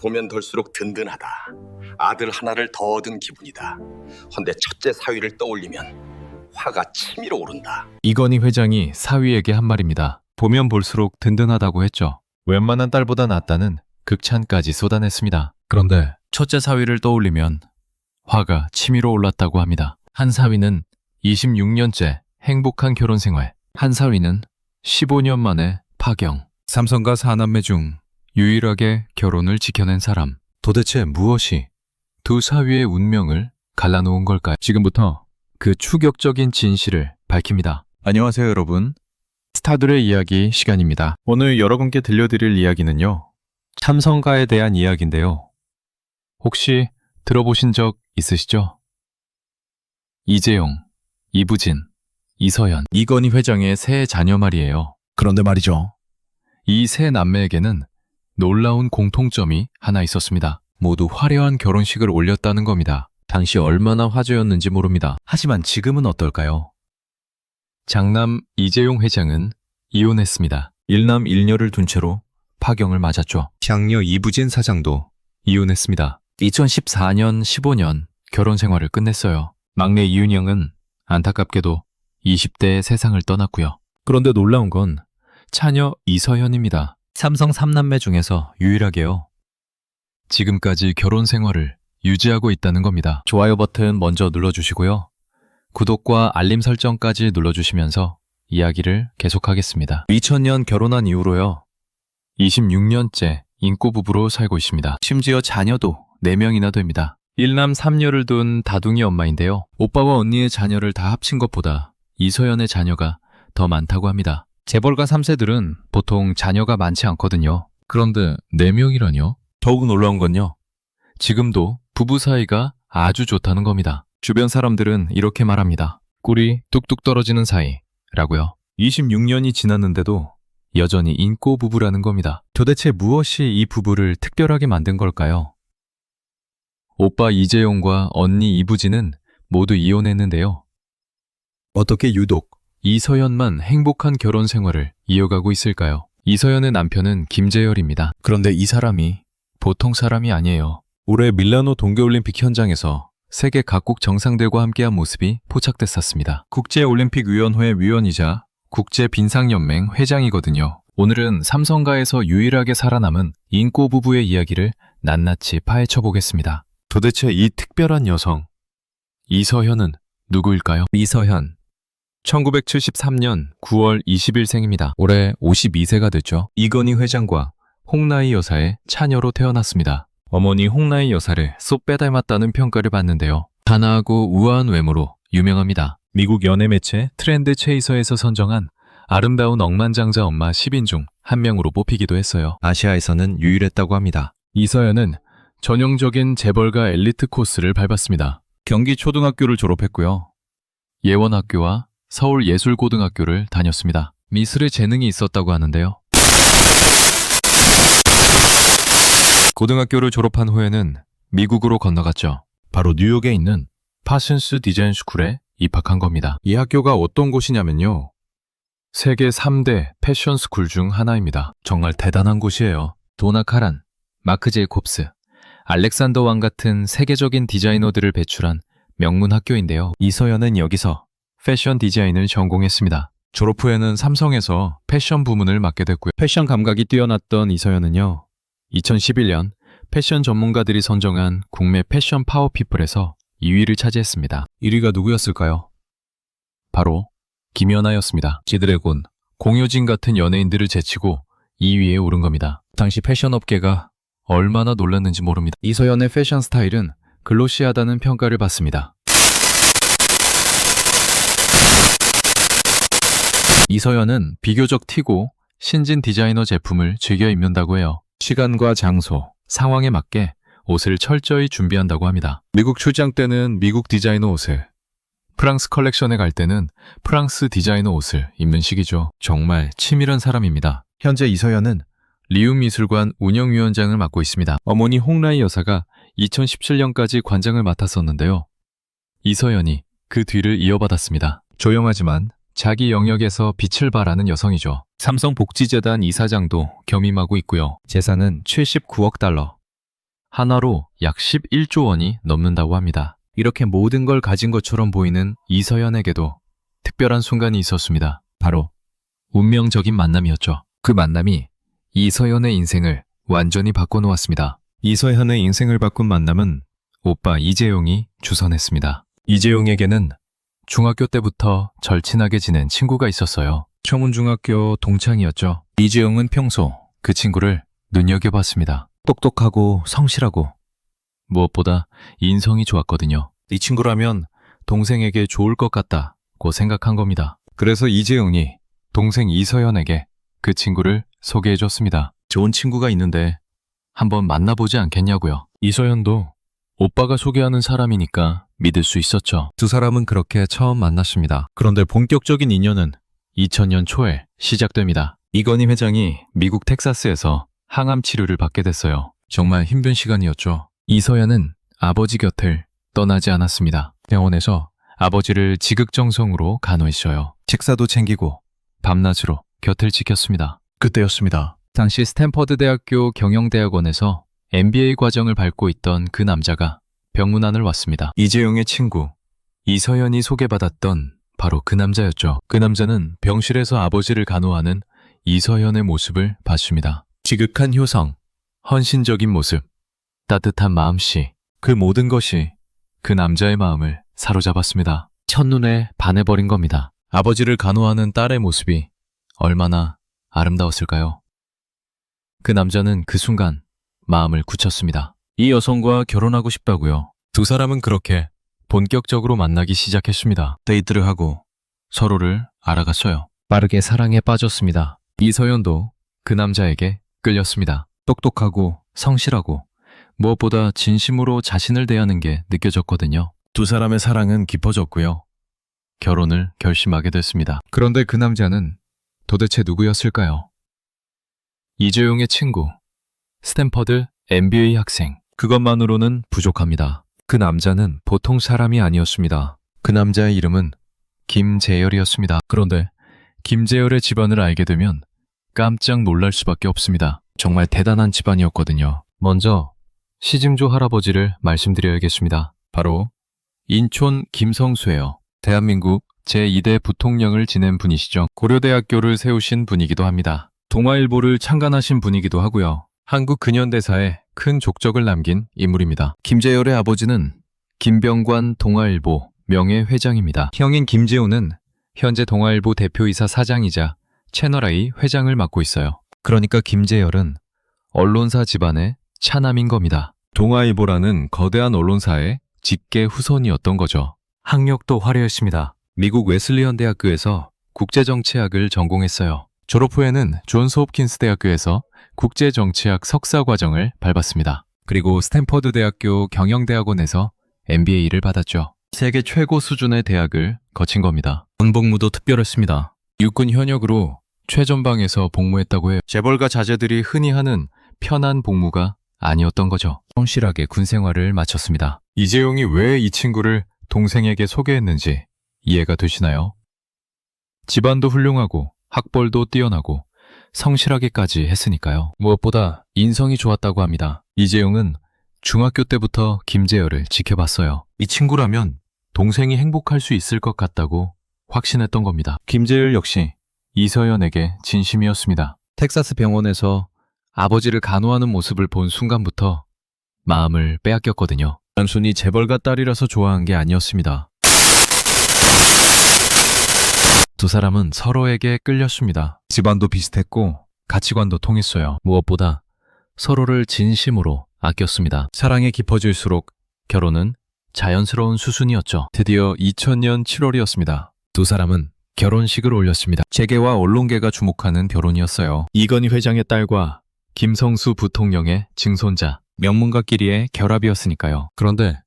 보면 볼수록 든든하다. 아들 하나를 더 얻은 기분이다. 헌데 첫째 사위를 떠올리면 화가 치밀어 오른다. 이건희 회장이 사위에게 한 말입니다. 보면 볼수록 든든하다고 했죠. 웬만한 딸보다 낫다는 극찬까지 쏟아냈습니다. 그런데 첫째 사위를 떠올리면 화가 치밀어 올랐다고 합니다. 한 사위는 26년째 행복한 결혼 생활, 한 사위는 15년 만에 파경. 삼성가 4남매 중 유일하게 결혼을 지켜낸 사람. 도대체 무엇이 두 사위의 운명을 갈라놓은 걸까요? 지금부터 그 충격적인 진실을 밝힙니다. 안녕하세요, 여러분. 스타들의 이야기 시간입니다. 오늘 여러분께 들려드릴 이야기는요, 삼성가에 대한 이야기인데요. 혹시 들어보신 적 있으시죠? 이재용, 이부진, 이서연, 이건희 회장의 세 자녀 말이에요. 그런데 말이죠, 이 세 남매에게는 놀라운 공통점이 하나 있었습니다. 모두 화려한 결혼식을 올렸다는 겁니다. 당시 얼마나 화제였는지 모릅니다. 하지만 지금은 어떨까요? 장남 이재용 회장은 이혼했습니다. 일남 일녀를 둔 채로 파경을 맞았죠. 장녀 이부진 사장도 이혼했습니다. 2014년, 15년 결혼 생활을 끝냈어요. 막내 이윤영은 안타깝게도 20대에 세상을 떠났고요. 그런데 놀라운 건 차녀 이서연입니다. 삼성 3남매 중에서 유일하게요, 지금까지 결혼 생활을 유지하고 있다는 겁니다. 좋아요 버튼 먼저 눌러주시고요. 구독과 알림 설정까지 눌러주시면서 이야기를 계속하겠습니다. 2000년 결혼한 이후로요, 26년째 인꼬 부부로 살고 있습니다. 심지어 자녀도 4명이나 됩니다. 1남 3녀를 둔 다둥이 엄마인데요. 오빠와 언니의 자녀를 다 합친 것보다 이서연의 자녀가 더 많다고 합니다. 재벌가 3세들은 보통 자녀가 많지 않거든요. 그런데 4명이라뇨? 더욱 놀라운 건요, 지금도 부부 사이가 아주 좋다는 겁니다. 주변 사람들은 이렇게 말합니다. 꿀이 뚝뚝 떨어지는 사이라고요. 26년이 지났는데도 여전히 인꼬 부부라는 겁니다. 도대체 무엇이 이 부부를 특별하게 만든 걸까요? 오빠 이재용과 언니 이부진은 모두 이혼했는데요. 어떻게 유독 이서연만 행복한 결혼 생활을 이어가고 있을까요? 이서연의 남편은 김재열입니다. 그런데 이 사람이 보통 사람이 아니에요. 올해 밀라노 동계올림픽 현장에서 세계 각국 정상들과 함께한 모습이 포착됐었습니다. 국제올림픽위원회 위원이자 국제빈상연맹 회장이거든요. 오늘은 삼성가에서 유일하게 살아남은 인꼬 부부의 이야기를 낱낱이 파헤쳐 보겠습니다. 도대체 이 특별한 여성, 이서연은 누구일까요? 이서연, 1973년 9월 20일생입니다. 올해 52세가 됐죠. 이건희 회장과 홍나희 여사의 차녀로 태어났습니다. 어머니 홍나희 여사를 쏙 빼닮았다는 평가를 받는데요. 단아하고 우아한 외모로 유명합니다. 미국 연예 매체 트렌드 체이서에서 선정한 아름다운 억만장자 엄마 10인 중 한 명으로 뽑히기도 했어요. 아시아에서는 유일했다고 합니다. 이서연은 전형적인 재벌가 엘리트 코스를 밟았습니다. 경기 초등학교를 졸업했고요, 예원학교와 서울예술고등학교를 다녔습니다. 미술에 재능이 있었다고 하는데요. 고등학교를 졸업한 후에는 미국으로 건너갔죠. 바로 뉴욕에 있는 파슨스 디자인 스쿨에 입학한 겁니다. 이 학교가 어떤 곳이냐면요, 세계 3대 패션 스쿨 중 하나입니다. 정말 대단한 곳이에요. 도나 카란, 마크 제이콥스, 알렉산더 왕 같은 세계적인 디자이너들을 배출한 명문 학교인데요. 이서연은 여기서 패션 디자인을 전공했습니다. 졸업 후에는 삼성에서 패션 부문을 맡게 됐고요. 패션 감각이 뛰어났던 이서연은요, 2011년 패션 전문가들이 선정한 국내 패션 파워피플에서 2위를 차지했습니다. 1위가 누구였을까요? 바로 김연아였습니다. 지드래곤, 공효진 같은 연예인들을 제치고 2위에 오른 겁니다. 당시 패션 업계가 얼마나 놀랐는지 모릅니다. 이서연의 패션 스타일은 글로시하다는 평가를 받습니다. 이서연은 비교적 튀고 신진 디자이너 제품을 즐겨 입는다고 해요. 시간과 장소, 상황에 맞게 옷을 철저히 준비한다고 합니다. 미국 출장 때는 미국 디자이너 옷을, 프랑스 컬렉션에 갈 때는 프랑스 디자이너 옷을 입는 시기죠. 정말 치밀한 사람입니다. 현재 이서연은 리움미술관 운영위원장을 맡고 있습니다. 어머니 홍라희 여사가 2017년까지 관장을 맡았었는데요. 이서연이 그 뒤를 이어받았습니다. 조용하지만 자기 영역에서 빛을 발하는 여성이죠. 삼성복지재단 이사장도 겸임하고 있고요. 재산은 79억 달러, 하나로 약 11조 원이 넘는다고 합니다. 이렇게 모든 걸 가진 것처럼 보이는 이서연에게도 특별한 순간이 있었습니다. 바로 운명적인 만남이었죠. 그 만남이 이서연의 인생을 완전히 바꿔놓았습니다. 이서연의 인생을 바꾼 만남은 오빠 이재용이 주선했습니다. 이재용에게는 중학교 때부터 절친하게 지낸 친구가 있었어요. 청운중학교 동창이었죠. 이재용은 평소 그 친구를 눈여겨봤습니다. 똑똑하고 성실하고 무엇보다 인성이 좋았거든요. 이 친구라면 동생에게 좋을 것 같다고 생각한 겁니다. 그래서 이재용이 동생 이서연에게 그 친구를 소개해줬습니다. 좋은 친구가 있는데 한번 만나보지 않겠냐고요. 이서연도 오빠가 소개하는 사람이니까 믿을 수 있었죠. 두 사람은 그렇게 처음 만났습니다. 그런데 본격적인 인연은 2000년 초에 시작됩니다. 이건희 회장이 미국 텍사스에서 항암 치료를 받게 됐어요. 정말 힘든 시간이었죠. 이서연은 아버지 곁을 떠나지 않았습니다. 병원에서 아버지를 지극정성으로 간호했어요. 식사도 챙기고 밤낮으로 곁을 지켰습니다. 그때였습니다. 당시 스탠퍼드 대학교 경영대학원에서 MBA 과정을 밟고 있던 그 남자가 병문안을 왔습니다. 이재용의 친구 이서연이 소개받았던 바로 그 남자였죠. 그 남자는 병실에서 아버지를 간호하는 이서연의 모습을 봤습니다. 지극한 효성, 헌신적인 모습, 따뜻한 마음씨, 그 모든 것이 그 남자의 마음을 사로잡았습니다. 첫눈에 반해버린 겁니다. 아버지를 간호하는 딸의 모습이 얼마나 아름다웠을까요? 그 남자는 그 순간 마음을 굳혔습니다. 이 여성과 결혼하고 싶다고요. 두 사람은 그렇게 본격적으로 만나기 시작했습니다. 데이트를 하고 서로를 알아갔어요. 빠르게 사랑에 빠졌습니다. 이서연도 그 남자에게 끌렸습니다. 똑똑하고 성실하고 무엇보다 진심으로 자신을 대하는 게 느껴졌거든요. 두 사람의 사랑은 깊어졌고요. 결혼을 결심하게 됐습니다. 그런데 그 남자는 도대체 누구였을까요? 이재용의 친구, 스탠퍼드 MBA 학생. 그것만으로는 부족합니다. 그 남자는 보통 사람이 아니었습니다. 그 남자의 이름은 김재열이었습니다. 그런데 김재열의 집안을 알게 되면 깜짝 놀랄 수밖에 없습니다. 정말 대단한 집안이었거든요. 먼저 시증조 할아버지를 말씀드려야겠습니다. 바로 인촌 김성수예요. 대한민국 제2대 부통령을 지낸 분이시죠. 고려대학교를 세우신 분이기도 합니다. 동아일보를 창간하신 분이기도 하고요. 한국 근현대사에 큰 족적을 남긴 인물입니다. 김재열의 아버지는 김병관 동아일보 명예회장입니다. 형인 김재호는 현재 동아일보 대표이사 사장이자 채널A 회장을 맡고 있어요. 그러니까 김재열은 언론사 집안의 차남인 겁니다. 동아일보라는 거대한 언론사의 직계 후손이었던 거죠. 학력도 화려했습니다. 미국 웨슬리언 대학교에서 국제정치학을 전공했어요. 졸업 후에는 존스 홉킨스 대학교에서 국제정치학 석사 과정을 밟았습니다. 그리고 스탠퍼드 대학교 경영대학원에서 MBA를 받았죠. 세계 최고 수준의 대학을 거친 겁니다. 군복무도 특별했습니다. 육군 현역으로 최전방에서 복무했다고 해요. 재벌가 자제들이 흔히 하는 편한 복무가 아니었던 거죠. 성실하게 군 생활을 마쳤습니다. 이재용이 왜 이 친구를 동생에게 소개했는지 이해가 되시나요? 집안도 훌륭하고 학벌도 뛰어나고 성실하게까지 했으니까요. 무엇보다 인성이 좋았다고 합니다. 이재용은 중학교 때부터 김재열을 지켜봤어요. 이 친구라면 동생이 행복할 수 있을 것 같다고 확신했던 겁니다. 김재열 역시 이서연에게 진심이었습니다. 텍사스 병원에서 아버지를 간호하는 모습을 본 순간부터 마음을 빼앗겼거든요. 단순히 재벌가 딸이라서 좋아한 게 아니었습니다. 두 사람은 서로에게 끌렸습니다. 집안도 비슷했고 가치관도 통했어요. 무엇보다 서로를 진심으로 아꼈습니다. 사랑이 깊어질수록 결혼은 자연스러운 수순이었죠. 드디어 2000년 7월이었습니다. 두 사람은 결혼식을 올렸습니다. 재계와 언론계가 주목하는 결혼이었어요. 이건희 회장의 딸과 김성수 부통령의 증손자, 명문가끼리의 결합이었으니까요. 그런데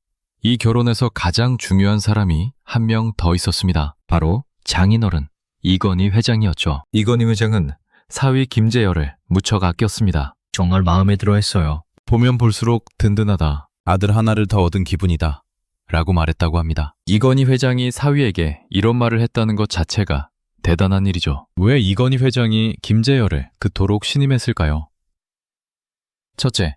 이 결혼에서 가장 중요한 사람이 한 명 더 있었습니다. 바로 장인어른 이건희 회장이었죠. 이건희 회장은 사위 김재열을 무척 아꼈습니다. 정말 마음에 들어 했어요. 보면 볼수록 든든하다. 아들 하나를 더 얻은 기분이다. 라고 말했다고 합니다. 이건희 회장이 사위에게 이런 말을 했다는 것 자체가 대단한 일이죠. 왜 이건희 회장이 김재열을 그토록 신임했을까요? 첫째,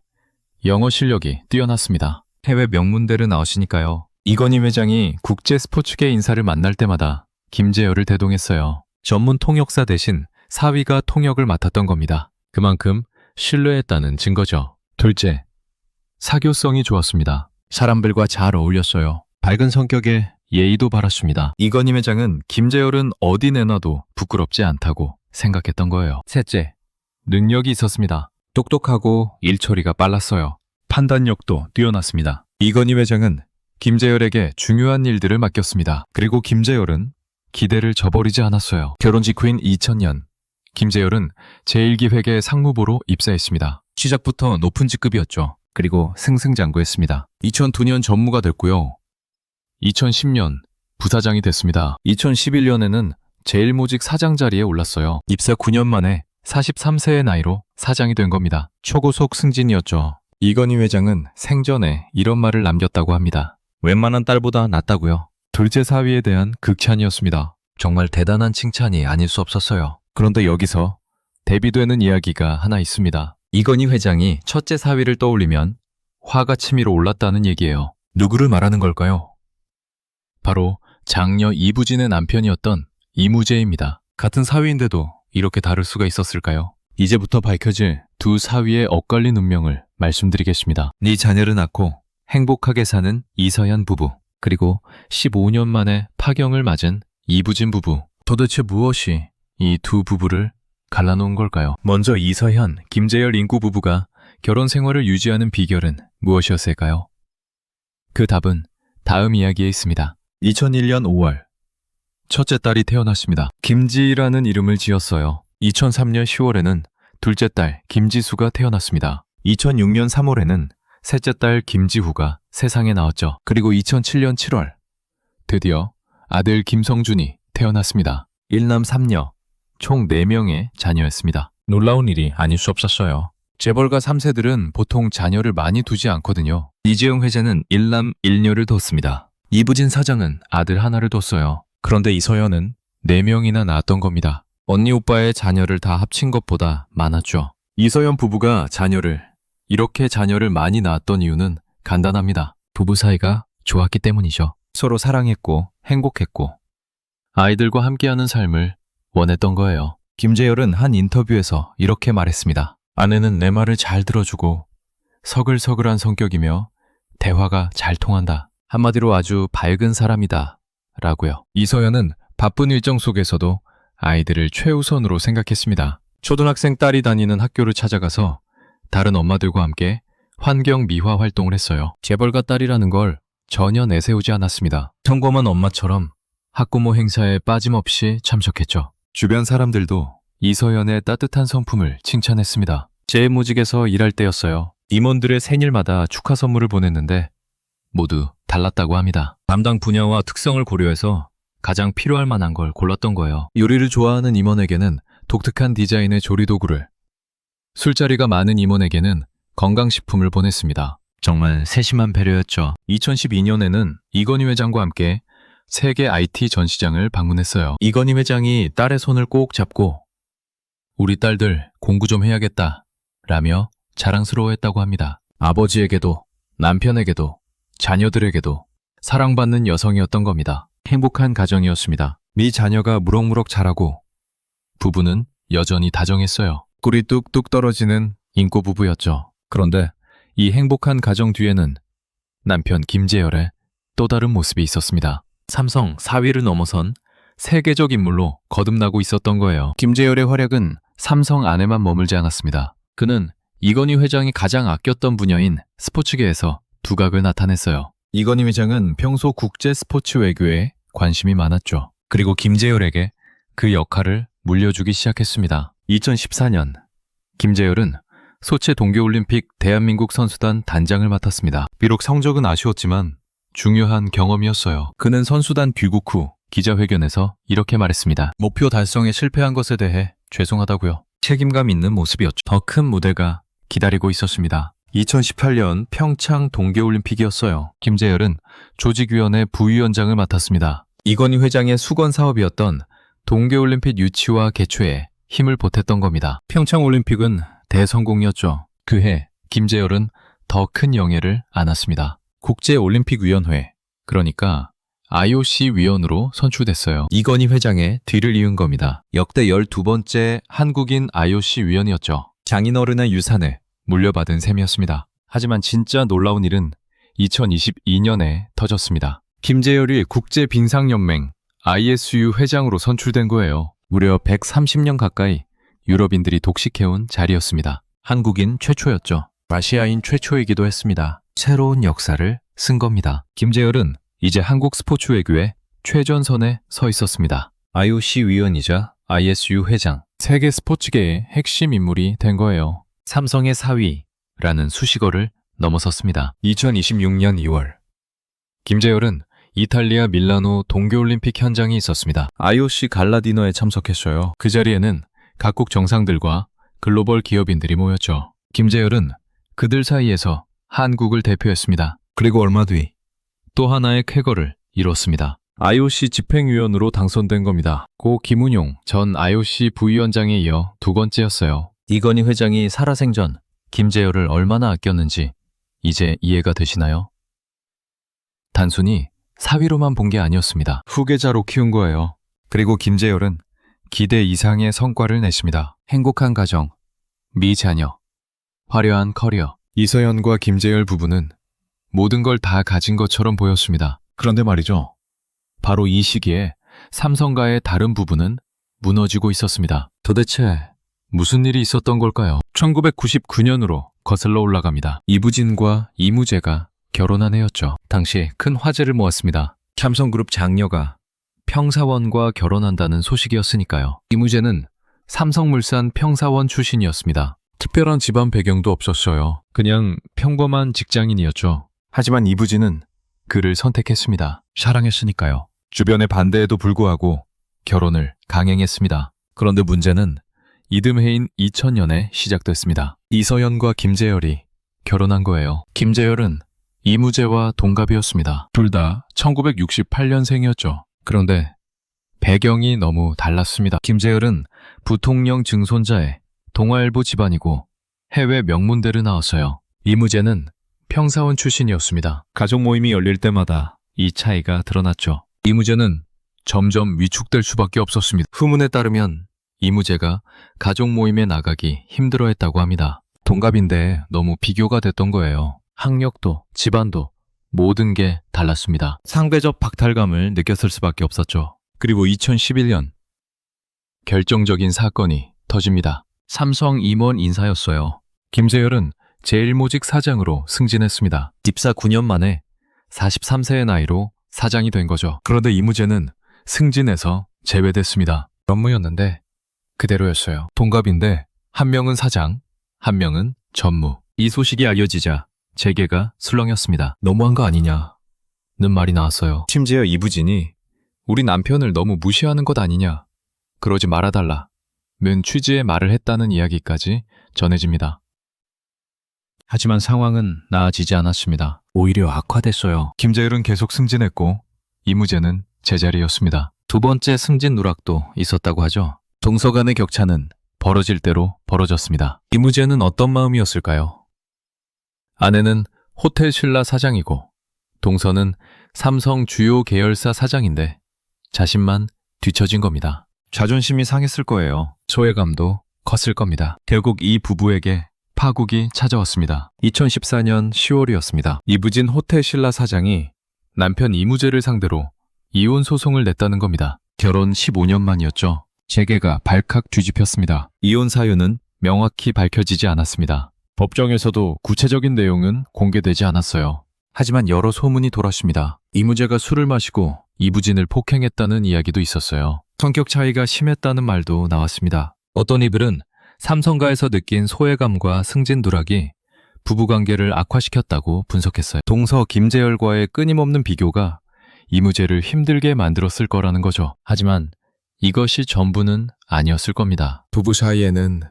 영어 실력이 뛰어났습니다. 해외 명문대를 나오시니까요. 이건희 회장이 국제 스포츠계 인사를 만날 때마다 김재열을 대동했어요. 전문 통역사 대신 사위가 통역을 맡았던 겁니다. 그만큼 신뢰했다는 증거죠. 둘째, 사교성이 좋았습니다. 사람들과 잘 어울렸어요. 밝은 성격에 예의도 바랐습니다. 이건희 회장은 김재열은 어디 내놔도 부끄럽지 않다고 생각했던 거예요. 셋째, 능력이 있었습니다. 똑똑하고 일처리가 빨랐어요. 판단력도 뛰어났습니다. 이건희 회장은 김재열에게 중요한 일들을 맡겼습니다. 그리고 김재열은 기대를 저버리지 않았어요. 결혼 직후인 2000년, 김재열은 제1기획의 상무부로 입사했습니다. 시작부터 높은 직급이었죠. 그리고 승승장구했습니다. 2002년 전무가 됐고요. 2010년 부사장이 됐습니다. 2011년에는 제1모직 사장 자리에 올랐어요. 입사 9년 만에 43세의 나이로 사장이 된 겁니다. 초고속 승진이었죠. 이건희 회장은 생전에 이런 말을 남겼다고 합니다. 웬만한 딸보다 낫다고요. 둘째 사위에 대한 극찬이었습니다. 정말 대단한 칭찬이 아닐 수 없었어요. 그런데 여기서 대비되는 이야기가 하나 있습니다. 이건희 회장이 첫째 사위를 떠올리면 화가 치밀어 올랐다는 얘기예요. 누구를 말하는 걸까요? 바로 장녀 이부진의 남편이었던 이무재입니다. 같은 사위인데도 이렇게 다를 수가 있었을까요? 이제부터 밝혀질 두 사위의 엇갈린 운명을 말씀드리겠습니다. 네 자녀를 낳고 행복하게 사는 이서연 부부, 그리고 15년 만에 파경을 맞은 이부진 부부. 도대체 무엇이 이 두 부부를 갈라놓은 걸까요? 먼저 이서현, 김재열 인구 부부가 결혼 생활을 유지하는 비결은 무엇이었을까요? 그 답은 다음 이야기에 있습니다. 2001년 5월, 첫째 딸이 태어났습니다. 김지라는 이름을 지었어요. 2003년 10월에는 둘째 딸 김지수가 태어났습니다. 2006년 3월에는 셋째 딸 김지후가 세상에 나왔죠. 그리고 2007년 7월, 드디어 아들 김성준이 태어났습니다. 1남 3녀, 총 4명의 자녀였습니다. 놀라운 일이 아닐 수 없었어요. 재벌가 3세들은 보통 자녀를 많이 두지 않거든요. 이재용 회장은 1남 1녀를 뒀습니다. 이부진 사장은 아들 하나를 뒀어요. 그런데 이서연은 4명이나 낳았던 겁니다. 언니 오빠의 자녀를 다 합친 것보다 많았죠. 이서연 부부가 이렇게 자녀를 많이 낳았던 이유는 간단합니다. 부부 사이가 좋았기 때문이죠. 서로 사랑했고 행복했고 아이들과 함께하는 삶을 원했던 거예요. 김재열은 한 인터뷰에서 이렇게 말했습니다. 아내는 내 말을 잘 들어주고 서글서글한 성격이며 대화가 잘 통한다. 한마디로 아주 밝은 사람이다. 라고요. 이서연은 바쁜 일정 속에서도 아이들을 최우선으로 생각했습니다. 초등학생 딸이 다니는 학교를 찾아가서 다른 엄마들과 함께 환경 미화 활동을 했어요. 재벌가 딸이라는 걸 전혀 내세우지 않았습니다. 평범한 엄마처럼 학부모 행사에 빠짐없이 참석했죠. 주변 사람들도 이서연의 따뜻한 성품을 칭찬했습니다. 제1모직에서 일할 때였어요. 임원들의 생일마다 축하 선물을 보냈는데 모두 달랐다고 합니다. 담당 분야와 특성을 고려해서 가장 필요할 만한 걸 골랐던 거예요. 요리를 좋아하는 임원에게는 독특한 디자인의 조리도구를, 술자리가 많은 임원에게는 건강식품을 보냈습니다. 정말 세심한 배려였죠. 2012년에는 이건희 회장과 함께 세계 IT 전시장을 방문했어요. 이건희 회장이 딸의 손을 꼭 잡고 우리 딸들 공부 좀 해야겠다 라며 자랑스러워했다고 합니다. 아버지에게도 남편에게도 자녀들에게도 사랑받는 여성이었던 겁니다. 행복한 가정이었습니다. 네 자녀가 무럭무럭 자라고 부부는 여전히 다정했어요. 꿀이 뚝뚝 떨어지는 인꼬 부부였죠. 그런데 이 행복한 가정 뒤에는 남편 김재열의 또 다른 모습이 있었습니다. 삼성 4위를 넘어선 세계적 인물로 거듭나고 있었던 거예요. 김재열의 활약은 삼성 안에만 머물지 않았습니다. 그는 이건희 회장이 가장 아꼈던 분야인 스포츠계에서 두각을 나타냈어요. 이건희 회장은 평소 국제 스포츠 외교에 관심이 많았죠. 그리고 김재열에게 그 역할을 물려주기 시작했습니다. 2014년, 김재열은 소치 동계올림픽 대한민국 선수단 단장을 맡았습니다. 비록 성적은 아쉬웠지만 중요한 경험이었어요. 그는 선수단 귀국 후 기자회견에서 이렇게 말했습니다. 목표 달성에 실패한 것에 대해 죄송하다고요. 책임감 있는 모습이었죠. 더 큰 무대가 기다리고 있었습니다. 2018년 평창 동계올림픽이었어요. 김재열은 조직위원회 부위원장을 맡았습니다. 이건희 회장의 수건 사업이었던 동계올림픽 유치와 개최에 힘을 보탰던 겁니다. 평창올림픽은 대성공이었죠. 그해 김재열은 더 큰 영예를 안았습니다. 국제올림픽위원회, 그러니까 IOC 위원으로 선출됐어요. 이건희 회장의 뒤를 이은 겁니다. 역대 12번째 한국인 IOC 위원이었죠. 장인어른의 유산을 물려받은 셈이었습니다. 하지만 진짜 놀라운 일은 2022년에 터졌습니다. 김재열이 국제빙상연맹 ISU 회장으로 선출된 거예요. 무려 130년 가까이 유럽인들이 독식해온 자리였습니다. 한국인 최초였죠. 아시아인 최초이기도 했습니다. 새로운 역사를 쓴 겁니다. 김재열은 이제 한국 스포츠 외교의 최전선에 서 있었습니다. IOC 위원이자 ISU 회장, 세계 스포츠계의 핵심 인물이 된 거예요. 삼성의 사위라는 수식어를 넘어섰습니다. 2026년 2월, 김재열은 이탈리아 밀라노 동계올림픽 현장에 있었습니다. IOC 갈라 디너에 참석했어요. 그 자리에는 각국 정상들과 글로벌 기업인들이 모였죠. 김재열은 그들 사이에서 한국을 대표했습니다. 그리고 얼마 뒤 또 하나의 쾌거를 이뤘습니다. IOC 집행위원으로 당선된 겁니다. 고 김운용 전 IOC 부위원장에 이어 두 번째였어요. 이건희 회장이 살아생전 김재열을 얼마나 아꼈는지 이제 이해가 되시나요? 단순히 사위로만 본 게 아니었습니다. 후계자로 키운 거예요. 그리고 김재열은 기대 이상의 성과를 냈습니다. 행복한 가정, 미자녀, 화려한 커리어. 이서연과 김재열 부부는 모든 걸 다 가진 것처럼 보였습니다. 그런데 말이죠. 바로 이 시기에 삼성과의 다른 부부는 무너지고 있었습니다. 도대체 무슨 일이 있었던 걸까요? 1999년으로 거슬러 올라갑니다. 이부진과 이무재가 결혼한 해였죠. 당시 큰 화제를 모았습니다. 삼성그룹 장녀가 평사원과 결혼한다는 소식이었으니까요. 이무재는 삼성물산 평사원 출신이었습니다. 특별한 집안 배경도 없었어요. 그냥 평범한 직장인이었죠. 하지만 이부진은 그를 선택했습니다. 사랑했으니까요. 주변의 반대에도 불구하고 결혼을 강행했습니다. 그런데 문제는 이듬해인 2000년에 시작됐습니다. 이서연과 김재열이 결혼한 거예요. 김재열은 이무재와 동갑이었습니다. 둘 다 1968년생이었죠. 그런데 배경이 너무 달랐습니다. 김재열은 부통령 증손자의 동아일보 집안이고 해외 명문대를 나왔어요. 이무재는 평사원 출신이었습니다. 가족 모임이 열릴 때마다 이 차이가 드러났죠. 이무재는 점점 위축될 수밖에 없었습니다. 후문에 따르면 이무재가 가족 모임에 나가기 힘들어했다고 합니다. 동갑인데 너무 비교가 됐던 거예요. 학력도 집안도 모든 게 달랐습니다. 상대적 박탈감을 느꼈을 수밖에 없었죠. 그리고 2011년 결정적인 사건이 터집니다. 삼성 임원 인사였어요. 김재열은 제1모직 사장으로 승진했습니다. 입사 9년 만에 43세의 나이로 사장이 된 거죠. 그런데 이무재는 승진해서 제외됐습니다. 전무였는데 그대로였어요. 동갑인데 한 명은 사장, 한 명은 전무. 이 소식이 알려지자 재계가 술렁였습니다. 너무한 거 아니냐는 말이 나왔어요. 심지어 이부진이 우리 남편을 너무 무시하는 것 아니냐, 그러지 말아달라 는 취지의 말을 했다는 이야기까지 전해집니다. 하지만 상황은 나아지지 않았습니다. 오히려 악화됐어요. 김재열은 계속 승진했고 이무재는 제자리였습니다. 두 번째 승진 누락도 있었다고 하죠. 동서 간의 격차는 벌어질 대로 벌어졌습니다. 이무재는 어떤 마음이었을까요? 아내는 호텔 신라 사장이고 동서는 삼성 주요 계열사 사장인데 자신만 뒤처진 겁니다. 자존심이 상했을 거예요. 소외감도 컸을 겁니다. 결국 이 부부에게 파국이 찾아왔습니다. 2014년 10월이었습니다. 이부진 호텔 신라 사장이 남편 이무재를 상대로 이혼 소송을 냈다는 겁니다. 결혼 15년 만이었죠. 재계가 발칵 뒤집혔습니다. 이혼 사유는 명확히 밝혀지지 않았습니다. 법정에서도 구체적인 내용은 공개되지 않았어요. 하지만 여러 소문이 돌았습니다. 이무재가 술을 마시고 이부진을 폭행했다는 이야기도 있었어요. 성격 차이가 심했다는 말도 나왔습니다. 어떤 이들은 삼성가에서 느낀 소외감과 승진 누락이 부부관계를 악화시켰다고 분석했어요. 동서 김재열과의 끊임없는 비교가 이무재를 힘들게 만들었을 거라는 거죠. 하지만 이것이 전부는 아니었을 겁니다. 부부 사이에는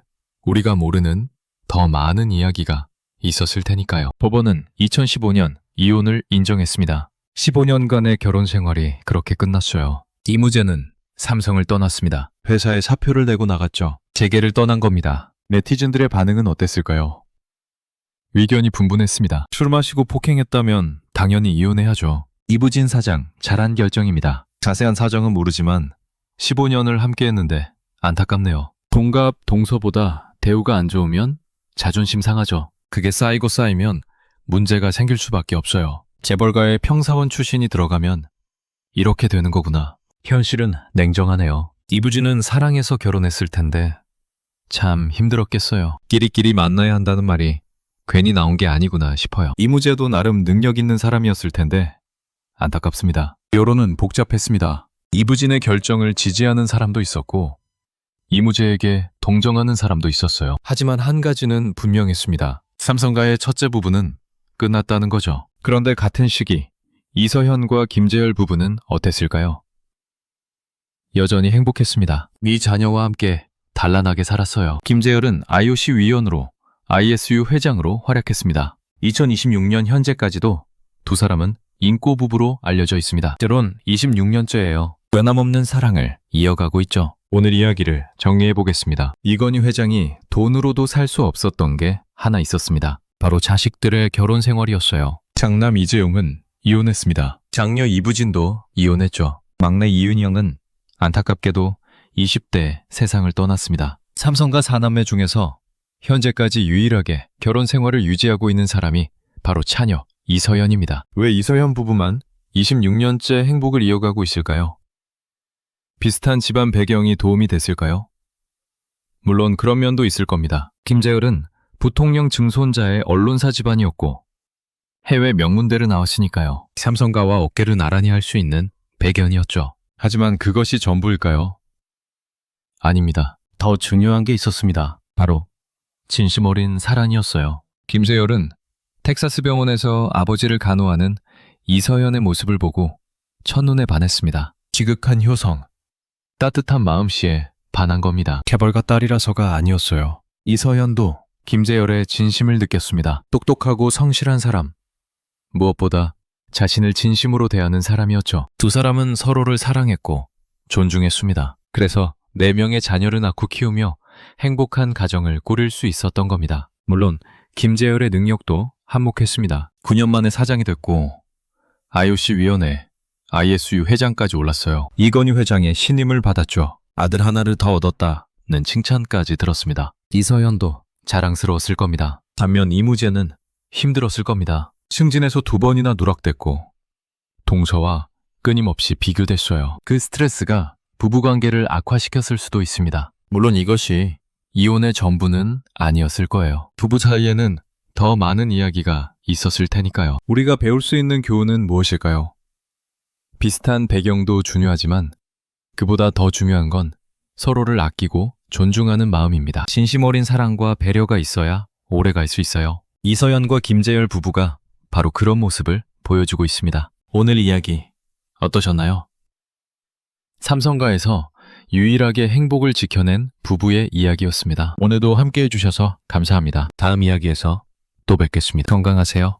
우리가 모르는 더 많은 이야기가 있었을 테니까요. 법원은 2015년 이혼을 인정했습니다. 15년간의 결혼 생활이 그렇게 끝났어요. 이무재는 삼성을 떠났습니다. 회사에 사표를 내고 나갔죠. 재계를 떠난 겁니다. 네티즌들의 반응은 어땠을까요? 의견이 분분했습니다. 술 마시고 폭행했다면 당연히 이혼해야죠. 이부진 사장, 잘한 결정입니다. 자세한 사정은 모르지만 15년을 함께했는데 안타깝네요. 동갑, 동서보다 대우가 안 좋으면 자존심 상하죠. 그게 쌓이고 쌓이면 문제가 생길 수밖에 없어요. 재벌가의 평사원 출신이 들어가면 이렇게 되는 거구나. 현실은 냉정하네요. 이부진은 사랑해서 결혼했을 텐데 참 힘들었겠어요. 끼리끼리 만나야 한다는 말이 괜히 나온 게 아니구나 싶어요. 이무재도 나름 능력 있는 사람이었을 텐데 안타깝습니다. 여론은 복잡했습니다. 이부진의 결정을 지지하는 사람도 있었고 이무재에게 동정하는 사람도 있었어요. 하지만 한 가지는 분명했습니다. 삼성가의 첫째 부부는 끝났다는 거죠. 그런데 같은 시기 이서현과 김재열 부부는 어땠을까요? 여전히 행복했습니다. 미 자녀와 함께 단란하게 살았어요. 김재열은 IOC 위원으로 ISU 회장으로 활약했습니다. 2026년 현재까지도 두 사람은 인꼬 부부로 알려져 있습니다. 때론 26년째예요. 변함없는 사랑을 이어가고 있죠. 오늘 이야기를 정리해 보겠습니다. 이건희 회장이 돈으로도 살 수 없었던 게 하나 있었습니다. 바로 자식들의 결혼 생활이었어요. 장남 이재용은 이혼했습니다. 장녀 이부진도 이혼했죠. 막내 이윤이 형은 안타깝게도 20대 세상을 떠났습니다. 삼성가 4남매 중에서 현재까지 유일하게 결혼 생활을 유지하고 있는 사람이 바로 차녀 이서연입니다. 왜 이서연 부부만 26년째 행복을 이어가고 있을까요? 비슷한 집안 배경이 도움이 됐을까요? 물론 그런 면도 있을 겁니다. 김재열은 부통령 증손자의 언론사 집안이었고 해외 명문대를 나왔으니까요. 삼성가와 어깨를 나란히 할 수 있는 배경이었죠. 하지만 그것이 전부일까요? 아닙니다. 더 중요한 게 있었습니다. 바로 진심 어린 사랑이었어요. 김재열은 텍사스 병원에서 아버지를 간호하는 이서연의 모습을 보고 첫눈에 반했습니다. 지극한 효성, 따뜻한 마음씨에 반한 겁니다. 개벌가 딸이라서가 아니었어요. 이서연도 김재열의 진심을 느꼈습니다. 똑똑하고 성실한 사람, 무엇보다 자신을 진심으로 대하는 사람이었죠. 두 사람은 서로를 사랑했고 존중했습니다. 그래서 4명의 자녀를 낳고 키우며 행복한 가정을 꾸릴 수 있었던 겁니다. 물론 김재열의 능력도 한몫했습니다. 9년 만에 사장이 됐고 IOC 위원회, ISU 회장까지 올랐어요. 이건희 회장의 신임을 받았죠. 아들 하나를 더 얻었다는 칭찬까지 들었습니다. 이서연도 자랑스러웠을 겁니다. 반면 이무재는 힘들었을 겁니다. 승진해서 2번이나 누락됐고 동서와 끊임없이 비교됐어요. 그 스트레스가 부부관계를 악화시켰을 수도 있습니다. 물론 이것이 이혼의 전부는 아니었을 거예요. 부부 사이에는 더 많은 이야기가 있었을 테니까요. 우리가 배울 수 있는 교훈은 무엇일까요? 비슷한 배경도 중요하지만 그보다 더 중요한 건 서로를 아끼고 존중하는 마음입니다. 진심 어린 사랑과 배려가 있어야 오래 갈 수 있어요. 이서연과 김재열 부부가 바로 그런 모습을 보여주고 있습니다. 오늘 이야기 어떠셨나요? 삼성가에서 유일하게 행복을 지켜낸 부부의 이야기였습니다. 오늘도 함께 해주셔서 감사합니다. 다음 이야기에서 또 뵙겠습니다. 건강하세요.